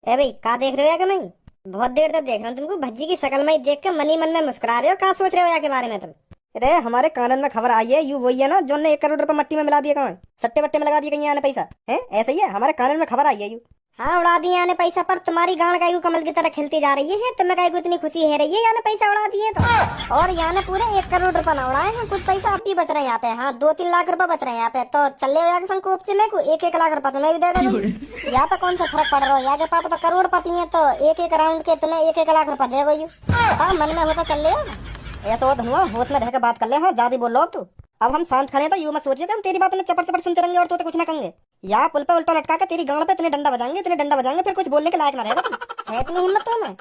है भाई, कहा देख रहे हो या कि नहीं? बहुत देर तक देख रहा हूँ तुमको, भज्जी की शक्ल में ही देख के मन ही मन में मुस्कुरा रहे हो। क्या सोच रहे हो या के बारे में तुम? अरे हमारे कानन में खबर आई है, यू वही है ना जो ने 1 करोड़ रुपए मट्टी में मिला दिया? कहाँ है? सट्टे बट्टे में लगा दिया कहीं आने पैसा है? ऐसा ही है, हमारे कानन में खबर आई है। यू हाँ, उड़ा दिए आने पैसा, पर तुम्हारी गांड का कमल की तरह खिलती जा रही है। तुम्हें कहीं इतनी खुशी है रही है याने पैसा उड़ा दिए तो? और याने पूरे 1 करोड़ रुपए ना उड़ाए हैं, कुछ पैसा अब भी बच रहे हैं यहाँ पे। हाँ, 2-3 लाख रुपए बच रहे हैं यहाँ पे। तो चले हो संग कोपचे में को 1-1 लाख रुपए तुम्हें भी दे देगा। यहाँ पे कौन सा फर्क पड़ रहा है? यहाँ के पापा तो करोड़पति है, तो एक राउंड के तुम्हें 1-1 लाख रुपए देगा। यू हाँ, मन में होता चल रहे। ऐसा हो धनुआ, होश में रह के बात कर ले। हाँ, ज्यादा बोल रहा हो तू। अब हम शांत खड़े हैं तो यूं मत सोचिए कि हम तेरी बात में चपड़ चपड़ सुनते रहेंगे और तो कुछ ना कहेंगे। या पुल पे उल्टा लटका के तेरी गांड पे इतने डंडा बजाएंगे फिर कुछ बोलने के लायक ना रहेगा तुम। है इतनी हिम्मत तुम्हें?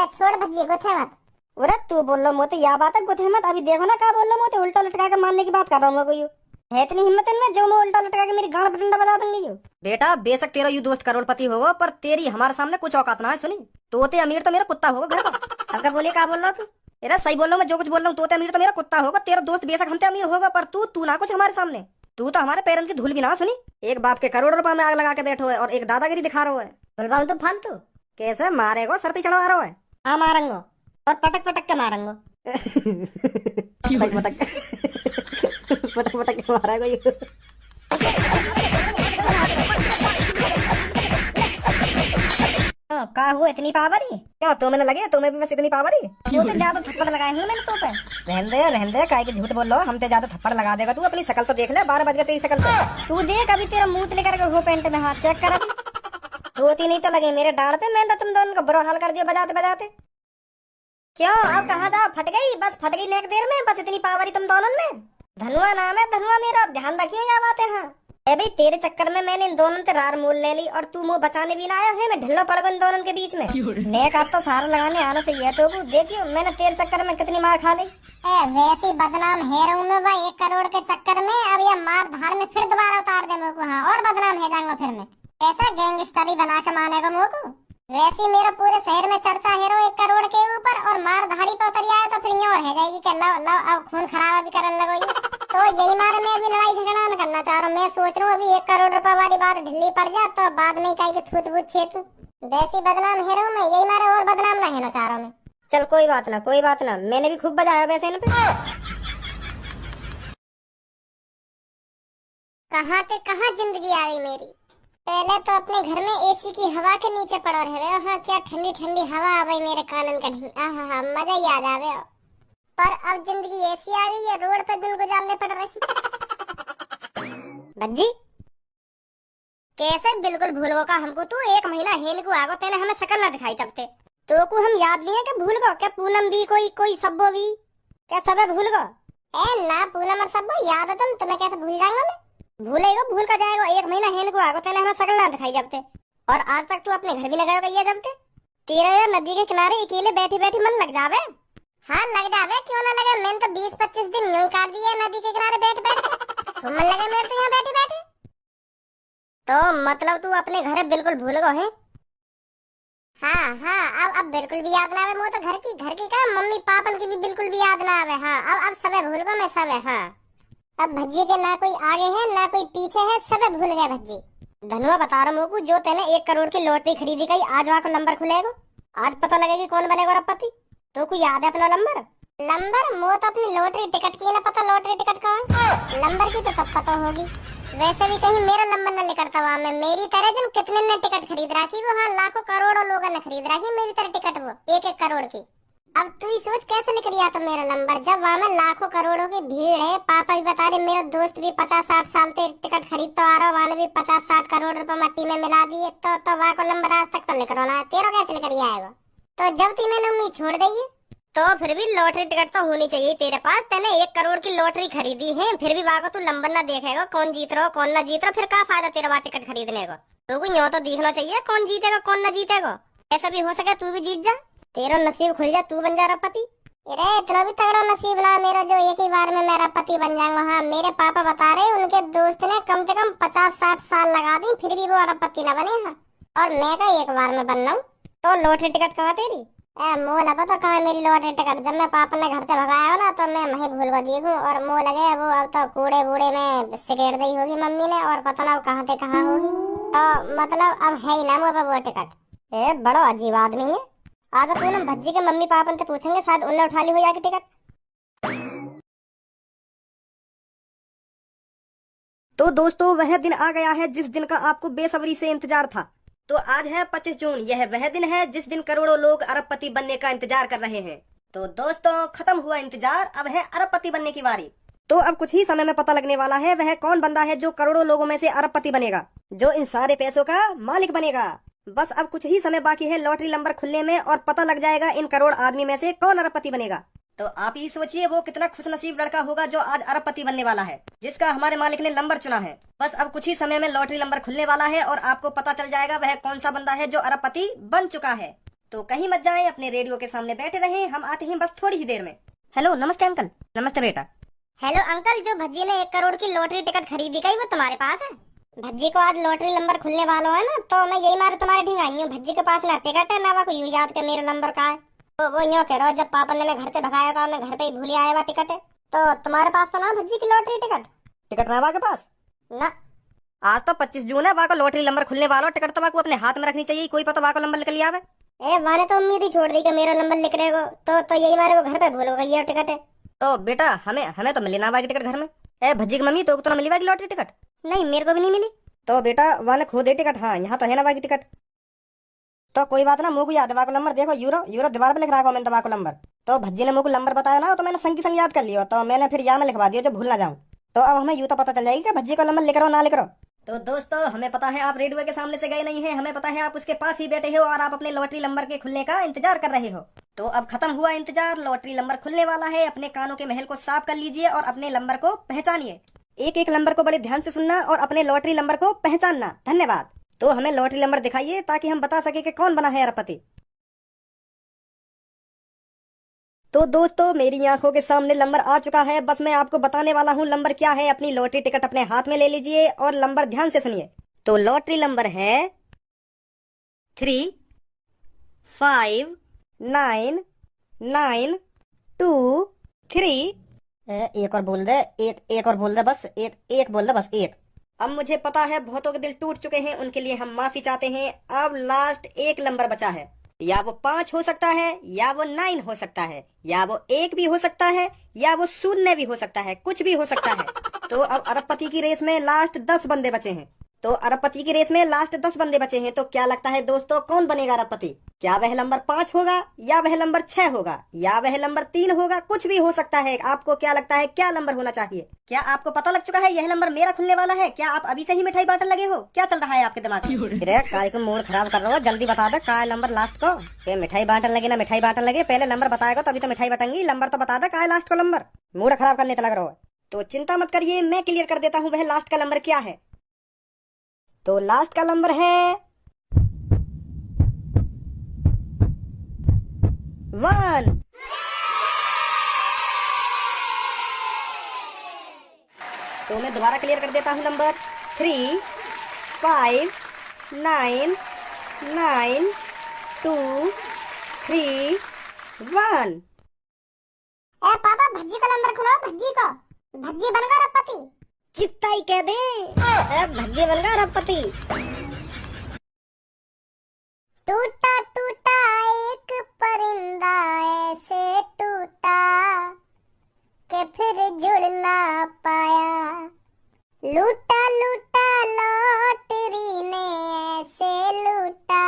छोड़ भज्जी, गुथे मत। अरे तू बोल लो मोते, या बात है गुथे मत। अभी देखो ना क्या बोल लो मोते, उल्टा लटका के मारने की बात कर रहा हूँ मैं। है इतनी हिम्मत इनमें जो मैं उल्टा लटका के मेरी गांड पे डंडा बजा दूंगी। यू बेटा, बेशक तेरा यू दोस्त करोड़पति होगा, पर तेरी हमारे सामने कुछ औकात ना है। सुनी, तोते अमीर तो मेरा कुत्ता होगा घर का। अब बोलिए क्या बोल रहा तू? अरे सही बोल रहा हूँ मैं, जो कुछ बोल रहा हूँ। तोते अमीर तो मेरा कुत्ता होगा, तेरा दोस्त बेशक हमसे अमीर होगा, पर तू ना कुछ हमारे सामने। तू तो हमारे पैरों की धूल भी ना। सुनी, एक बाप के करोड़ रुपए में आग लगा के बैठो है और एक दादागिरी दिखा रहा है। बोल तो फालतू कैसे मारेगो? सर पे चढ़वा रहा है। हाँ मारेंगो, और पटक पटक के मारेंगो। पटक पटक पटक पटक के मारेगो। का हुआ इतनी पावरी? क्या तो मैंने लगे तुम्हें भी बस इतनी पावरी? तो ज्यादा थप्पड़ लगाए हैं मैंने तो पे। रहन दे काहे के झूठ बोल लो। हम पे ज्यादा थप्पड़ लगा देगा तू। अपनी शक्ल तो देख ले, 12 बज गए तेरी शक्ल पे। तू देख अभी तेरा मुंह लेकर के हो पैंट में हाथ चेक कर। दो-तीन ही तो लगे मेरे डांड पे। मैंने तो तुम दोनों का बुरा हाल कर दिया बजाते बजाते। क्यों अब कहाँ जा? फट गई? बस फट गई नेक देर में। बस इतनी पावरी तुम दोनों में। धनुआ नाम है, धनुआ मेरा। ध्यान रखियो या बातें। हाँ भाई, तेरे चक्कर में मैंने इन दोनों से रार मोल ले ली और तू मुंह बचाने भी ना आया है। मैं ढिल्लो पड़ गया इन दोनों के बीच में। नेक आप तो सारा लगाने आना चाहिए। तो देखियो मैंने तेरे चक्कर में कितनी मार खा ली। वैसे बदनाम है रहूं मैं भाई 1 करोड़ के चक्कर में। अब ये मार धार में फिर दोबारा उतार दे मेरे को। हाँ, और बदनाम है जाऊंगा फिर मैं। ऐसा गैंगस्टरी बना के मानेगा मेरे को। वैसे मेरा पूरे शहर में चर्चा है 1 करोड़ के ऊपर, और मार धारी पे उतर आया तो फिर यूं और है जाएगी कि लो अब खून खराबा भी करने लगो। तो यही मारे मैं अभी लड़ाई झगड़ा न करना चाह रहा हूँ। मैं सोच रहा हूँ अभी 1 करोड़ रुपए वाली बात ढिल्ली पड़ जाए तो बाद में कहीं थूत बूत छेतू। वैसे बदनाम है रहूं मैं, यही मारे और बदनाम ना होना चाह रहा हूँ मैं। चल कोई बात ना, मैंने भी खूब बजाया वैसे इन पे। कहाँ ते कहाँ जिंदगी आ गई मेरी। पहले तो अपने घर में एसी की हवा के नीचे पड़ा रह रहे हो। हाँ, क्या ठंडी ठंडी हवा आ गई मेरे कानन का। हाँ, मजा ही आ जावे। पर अब जिंदगी ऐसी आ गई है, रोड पे दिन गुजारने पड़ रहे। भज्जी कैसे बिल्कुल भूल गो का हमको? तू 1 महीना हेन को आगो, तेने हमें शकल ना दिखाई तब ते। तो को हम याद नहीं है क्या? भूल गो क्या? पूनम भी कोई सब्बो भी क्या सबे भूल गो? ए ना, पूनम और सब्बो याद है तुम्हें कैसे भूल जाऊंगा मैं? भूलेगा भूल का जाएगा। 1 महीना हेन को आगो, तेने हमें शकल ना दिखाई जब ते। और आज तक तू अपने घर भी लगाया गई जब ते। तेरा नदी के किनारे अकेले बैठी बैठी मन लग जावे। हाँ लग जावे, क्यों ना लगे। मैंने तो 20-25 दिन यूं ही काट दिए नदी के किनारे बैठ बैठ। तो मन लगे मेरे तो यहाँ बैठे बैठे। तो मतलब तू अपने घर बिल्कुल भूल गो है? हाँ, अब बिल्कुल भी याद ना आवे। मुझे तो घर की का मम्मी पापन की भी बिल्कुल भी याद ना आवे। हाँ, अब सबे भूल गो मैं सबे। हाँ, अब भज्जी के ना कोई आगे है ना कोई पीछे है, सबे भूल गया भज्जी। धनुआ बता रहा हूँ जो तेने 1 करोड़ की लॉटरी खरीदी गई, आज वहाँ को नंबर खुलेगा। आज पता लगेगी कौन बनेगा रबपति। तो कोई याद है अपना नंबर? मो तो अपनी लॉटरी टिकट की ना पता। लॉटरी टिकट का नंबर की तो तब पता होगी। वैसे भी कहीं मेरा नंबर न लिखता हुआ मैं मेरी तरह जन कितने ने टिकट खरीद रखी वो। हाँ, लाखों करोड़ों लोगों ने खरीद रखी मेरी तरह टिकट वो 1-1 करोड़ की। अब तू ही सोच कैसे लिख दिया तो मेरा नंबर, जब वहाँ में लाखों करोड़ों की भीड़ है। पापा भी बता रहे, मेरा दोस्त भी 50-60 साल से टिकट खरीदता आ रहा है। वहाँ भी 50-60 करोड़ रुपए मट्टी में मिला दिए। तो वहाँ को नंबर आज तक तो लिख रहा है। तेरा कैसे लिख दिया है वो? तो जब ती मैंने उम्मीद छोड़ दी है तो फिर भी लॉटरी टिकट तो होनी चाहिए तेरे पास। तेने 1 करोड़ की लॉटरी खरीदी है, फिर भी वहाँ को तू नंबर ना देखेगा कौन जीत रहा हो कौन ना जीत रहा। फिर क्या फायदा तेरा वहाँ टिकट खरीदने को? तो को यूं तो दिखना चाहिए कौन जीतेगा कौन ना जीतेगा। ऐसा भी हो सके तू भी जीत जा, तेरा नसीब खुल जा, तू बन जा रबपति। अरे इतना भी तगड़ा नसीब ना मेरा जो एक ही बार में मेरा पति बन जाऊंगा। हाँ, मेरे पापा बता रहे उनके दोस्त ने कम से कम 50-60 साल लगा दी फिर भी वो अरबपति ना बने। हाँ, और मैं का 1 बार में बन रहा हूँ। तो लॉटरी टिकट कहाँ तेरी? मुँह ना पता कहाँ मेरी लॉटरी टिकट। जब मैं पापा ने घर से भगाया हो ना तो मैं वहीं भूल गई हूँ। और मुँह लगे वो अब तो कूड़े बूढ़े में सिकेड़ दी होगी मम्मी ने, और पता ना कहाँ से कहाँ होगी। तो मतलब अब है ही ना मुँह पे वो टिकट। ए बड़ो अजीब आदमी है। आज अपन हम भज्जी के मम्मी पापा से पूछेंगे, शायद उनने उठा ली हो या की टिकट। तो दोस्तों वह दिन आ गया है जिस दिन का आपको बेसब्री से इंतजार था। तो आज है 25 जून। यह वह दिन है जिस दिन करोड़ों लोग अरबपति बनने का इंतजार कर रहे हैं। तो दोस्तों खत्म हुआ इंतजार, अब है अरबपति बनने की बारी। तो अब कुछ ही समय में पता लगने वाला है वह कौन बंदा है जो करोड़ों लोगों में से अरबपति बनेगा, जो इन सारे पैसों का मालिक बनेगा। बस अब कुछ ही समय बाकी है लॉटरी नंबर खुलने में और पता लग जाएगा इन करोड़ आदमी में से कौन अरबपति बनेगा। तो आप ही सोचिए वो कितना खुशनसीब लड़का होगा जो आज अरबपति बनने वाला है, जिसका हमारे मालिक ने नंबर चुना है। बस अब कुछ ही समय में लॉटरी नंबर खुलने वाला है और आपको पता चल जाएगा वह कौन सा बंदा है जो अरबपति बन चुका है। तो कहीं मत जाएं, अपने रेडियो के सामने बैठे रहें, हम आते हैं बस थोड़ी ही देर में। हेलो, नमस्ते अंकल। नमस्ते बेटा। हेलो अंकल, जो भज्जी ने 1 करोड़ की लॉटरी टिकट खरीदी गई वो तुम्हारे पास है? भज्जी को आज लॉटरी नंबर खुलने वाला है ना, तो मैं यही मारे तुम्हारे ढींग आई हूँ। भज्जी के पास ना टिकट है ना वो यूं याद के मेरे नंबर का है। तो वो यूं कह रहा जब पापा ने मैं घर से भगाया था, मैं घर पे ही भूल आया हुआ टिकट है। तो तुम्हारे पास तो ना भज्जी की लॉटरी टिकट ना के पास ना। आज तो 25 जून है, वाको लॉटरी नंबर खुलने वाला। टिकट तो वाको अपने हाथ में रखनी चाहिए, कोई पता वाको नंबर निकल आवे। ए माने तो उम्मीद ही छोड़ दी कि मेरा नंबर लिख रहेगा, तो यही मारे वो घर पे भूल गई ये टिकट है। तो बेटा हमें तो मिली ना बाकी टिकट घर में। ए भज्जी की मम्मी, तो ना मिली बाकी लॉटरी टिकट? नहीं, मेरे को भी नहीं मिली। तो बेटा वाने खो दे टिकट। हाँ यहाँ तो है ना बाकी टिकट। तो कोई बात ना, मुझे याद है नंबर। देखो यूरो यूरो दीवार पे लिख रहा है मैंने दवा को नंबर। तो भज्जी ने मुझे नंबर बताया ना, तो मैंने संग की संग याद कर लिया, तो मैंने फिर यहाँ में लिखवा दिया जो भूल ना जाऊँ। तो अब हमें यूं तो पता चल जाएगी कि भज्जी का नंबर लिख रहा हो ना लिख रहा हो। तो दोस्तों हमें पता है आप रेडियो के सामने से गए नहीं है, हमें पता है आप उसके पास ही बैठे हो और आप अपने लॉटरी नंबर के खुलने का इंतजार कर रहे हो। तो अब खत्म हुआ इंतजार, लॉटरी नंबर खुलने वाला है। अपने कानों के महल को साफ कर लीजिए और अपने नंबर को पहचानिए। एक एक नंबर को बड़े ध्यान से सुनना और अपने लॉटरी नंबर को पहचानना। धन्यवाद। तो हमें लॉटरी नंबर दिखाइए ताकि हम बता सके कि कौन बना है अरबपति। तो दोस्तों मेरी आंखों के सामने नंबर आ चुका है, बस मैं आपको बताने वाला हूँ नंबर क्या है। अपनी लॉटरी टिकट अपने हाथ में ले लीजिए और नंबर ध्यान से सुनिए। तो लॉटरी नंबर है 35992 3। एक और बोल दे, एक और बोल दे, बस एक बोल दे, बस एक। अब मुझे पता है बहुतों के दिल टूट चुके हैं, उनके लिए हम माफी चाहते हैं। अब लास्ट एक नंबर बचा है, या वो 5 हो सकता है, या वो 9 हो सकता है, या वो 1 भी हो सकता है, या वो 0 भी हो सकता है, कुछ भी हो सकता है। तो अब अरबपति की रेस में लास्ट 10 बंदे बचे हैं। तो अरबपति की रेस में लास्ट 10 बंदे बचे हैं। तो क्या लगता है दोस्तों कौन बनेगा अरबपति? क्या वह नंबर 5 होगा, या वह नंबर 6 होगा, या वह नंबर 3 होगा? कुछ भी हो सकता है। आपको क्या लगता है क्या नंबर होना चाहिए? क्या आपको पता लग चुका है यह नंबर मेरा खुलने वाला है? क्या आप अभी से ही मिठाई बांटने लगे हो? क्या चल रहा है आपके दिमाग में? अरे काय को मूड खराब कर रहा हो, जल्दी बता दे काय नंबर लास्ट को। मिठाई बांटने लगे ना मिठाई बांटने लगे, पहले नंबर बताएगा तभी तो मिठाई बटेंगी। नंबर तो बता दे काय लास्ट को नंबर। मूड खराब करने लग रहा हो तो चिंता मत करिए, मैं क्लियर कर देता हूँ वह लास्ट का नंबर क्या है। तो लास्ट का नंबर है 1। तो मैं दोबारा क्लियर कर देता हूँ नंबर 3599231। ए पापा भज्जी का नंबर खुलाओ, भज्जी का। भज्जी बनकर अरबपति। चित्ता ही कह दे, भज्जी बनगा अरबपति। टूटा टूटा एक परिंदा ऐसे टूटा के फिर जुड़ ना पाया। लूटा लूटा लॉटरी ने ऐसे लूटा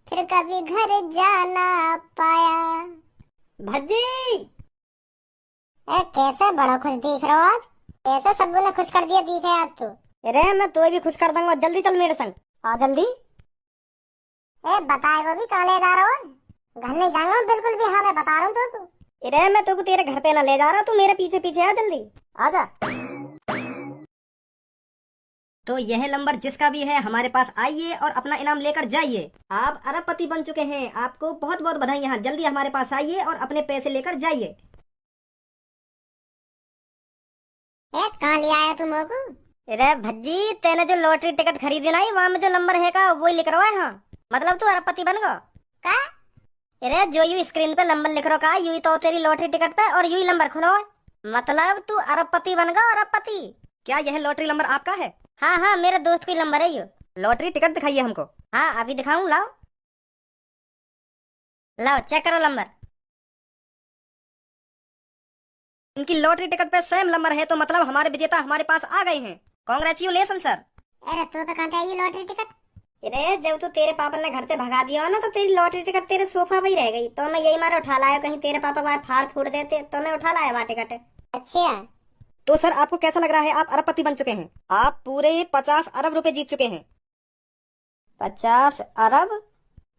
फिर कभी घर जाना पाया। भज्जी कैसे बड़ा खुश दिख रहा हो आज? कैसे सबको ने खुश कर दिया दिखे आज तो। अरे मैं तो भी खुश कर दूंगा, जल्दी चल मेरे संग आ जल्दी। बताए वो भी कहाँ ले जा रहा हो? घर ले जाऊंगा बिल्कुल भी। हाँ मैं बता रहा हूँ तो। अरे मैं तो तेरे घर पे ना ले जा रहा, तू मेरे पीछे पीछे आ, जल्दी आजा। तो यह नंबर जिसका भी है हमारे पास आइए और अपना इनाम लेकर जाइए। आप अरबपति बन चुके हैं, आपको बहुत बहुत बधाई। जल्दी हमारे पास आइए और अपने पैसे लेकर जाइए। कहाँ ले आया तुम को? अरे भज्जी तेने जो लॉटरी टिकट खरीदी ना, वहाँ में जो नंबर है का वही लिख रहा है। हाँ मतलब तू अरबपति बन गया का? अरे जो यू स्क्रीन पे नंबर लिख रहा यू तो तेरी लॉटरी टिकट पे और यू नंबर खुलो है, मतलब तू अरबपति बन गया। अरबपति क्या यह लॉटरी नंबर आपका है? हाँ हाँ मेरे दोस्त की नंबर है ये। लॉटरी टिकट दिखाइए हमको। हाँ अभी दिखाऊं, लाओ लाओ चेक करो नंबर। इनकी लॉटरी टिकट पे सेम नंबर है, तो मतलब हमारे विजेता हमारे पास आ गए हैं। Congratulation sir. अरे तू तो कहाँ से आई लॉटरी टिकट? अरे जब तू तेरे पापा ने घर से भगा दिया हो ना, तो तेरी लॉटरी टिकट तेरे सोफा पे ही रह गई, तो मैं यही मारे उठा लाया। कहीं तेरे पापा बाहर फाड़ फूट देते तो मैं उठा लाया वहाँ टिकट। अच्छा, तो सर आपको कैसा लग रहा है? आप अरबपति बन चुके हैं, आप पूरे 50 अरब रुपए जीत चुके हैं। 50 अरब?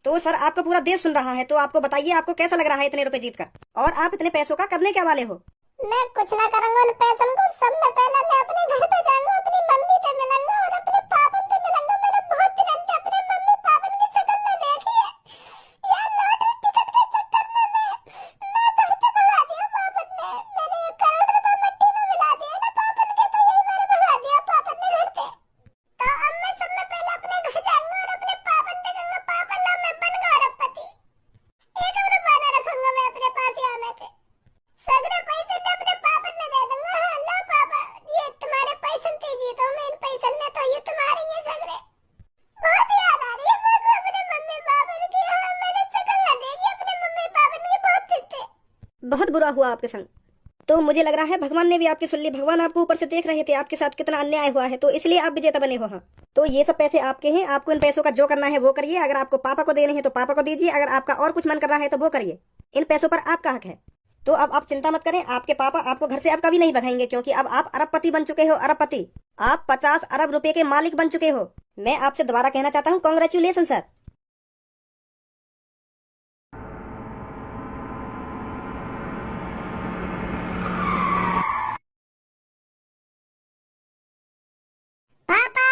तो सर आपको पूरा देश सुन रहा है, तो आपको बताइए आपको कैसा लग रहा है इतने रुपए जीत कर, और आप इतने पैसों का करने क्या वाले हो? मैं कुछ ना करूंगा उन पैसों को। सब में पहले मैं अपने घर पे जाऊंगा, अपनी मम्मी से मिलूंगा और अपने पापा से मिलूंगा। मैंने बहुत दिन से अपने मम्मी पापा की शक्ल नहीं देखी है यार। लॉटरी टिकट के चक्कर में मैं घर से भगा दिया पापा ने। मैंने 1 करोड़ रुपए मिट्टी में मिला दिया ना पापा के, तो यही मैंने भगा दिया पापा ने घर से। तो अब मैं सब में पहले अपने घर जाऊंगा और अपने पापा से कहूंगा, पापा ला मैं बन गया अरबपति। 1 रुपया ना रखूंगा मैं अपने पास ही आने के। सगरे पैसे तो अपने पापा ने दे दूंगा। हाँ लो पापा, ये तुम्हारे पैसे थे, जीतो मैं इन पैसे ने, तो ये तुम्हारे ये सगरे। बहुत याद आ रही है मुझे अपने मम्मी पापा की। हाँ मैंने शक्ल ना देखी अपने मम्मी पापा की, बहुत थिरते। बहुत बुरा हुआ आपके संग। तो मुझे लग रहा है भगवान ने भी आपकी सुन ली। भगवान आपको ऊपर से देख रहे थे आपके साथ कितना अन्याय हुआ है, तो इसलिए आप विजेता बने हो। हाँ तो ये सब पैसे आपके हैं, आपको इन पैसों का जो करना है वो करिए। अगर आपको पापा को देने हैं तो पापा को दीजिए, अगर आपका और कुछ मन कर रहा है तो वो करिए। इन पैसों पर आपका हक है। तो अब आप चिंता मत करें, आपके पापा आपको घर से अब कभी नहीं भगाएंगे, क्योंकि अब आप अरबपति बन चुके हो। अरबपति, आप 50 अरब रुपए के मालिक बन चुके हो। मैं आपसे दोबारा कहना चाहता हूँ, कॉन्ग्रेचुलेशन सर। पापा,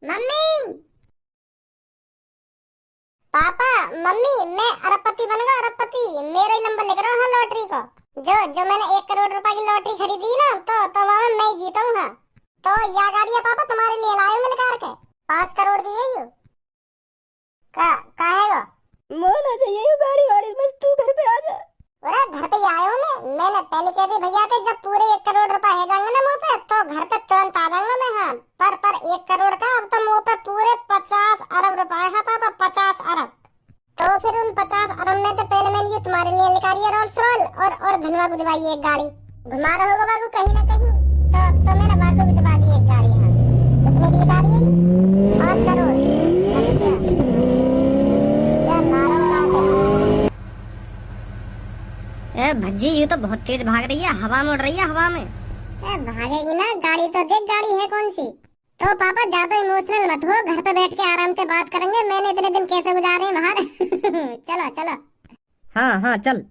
मम्मी, पापा, मम्मी, मैं अरबपति बन गया अरबपति। मेरा ही नंबर लिख रहा हूँ लॉटरी को। जो जो मैंने 1 करोड़ रुपए की लॉटरी खरीदी ना, तो वहाँ मैं ही जीता हूँ। हाँ तो यह गाड़ी है पापा तुम्हारे लिए लाया हूँ मिलकर के। 5 करोड़ की है यू। का है वो? मोना चाहिए गाड़ी वाड़ी, बस तू घर पे आ जा। अरे घर पे ही आया हूँ मैं। मैंने पहले कह दी भैया थे, जब पूरे 1 करोड़ रुपए है जाएंगे ना मुँह पे, तो घर पे तुरंत आ जाऊंगा मैं। हाँ पर 1 करोड़ का अब तो मुँह पे पूरे 50 अरब रुपए है पापा, 50 अरब। तो फिर उन 50 अरब में तो पहले मैंने ये तुम्हारे लिए निकाली है रोल्स रॉयल, और धनवा को दिवाई एक गाड़ी। घुमा रहा होगा बाबू कहीं ना कहीं, तो मैंने बाबू को दिवा दी एक गाड़ी। हाँ कितने की गाड़ी है? 5 करोड़। अच्छा क्या नारा है। ए भज्जी, ये तो बहुत तेज भाग रही है, हवा में उड़ रही है, हवा में। भागेगी ना, गाड़ी तो देख गाड़ी है कौन सी। तो पापा ज्यादा इमोशनल मत हो, घर पे बैठ के आराम से बात करेंगे। मैंने इतने दिन कैसे गुजारे हैं बाहर। चलो चलो। हाँ हाँ चल।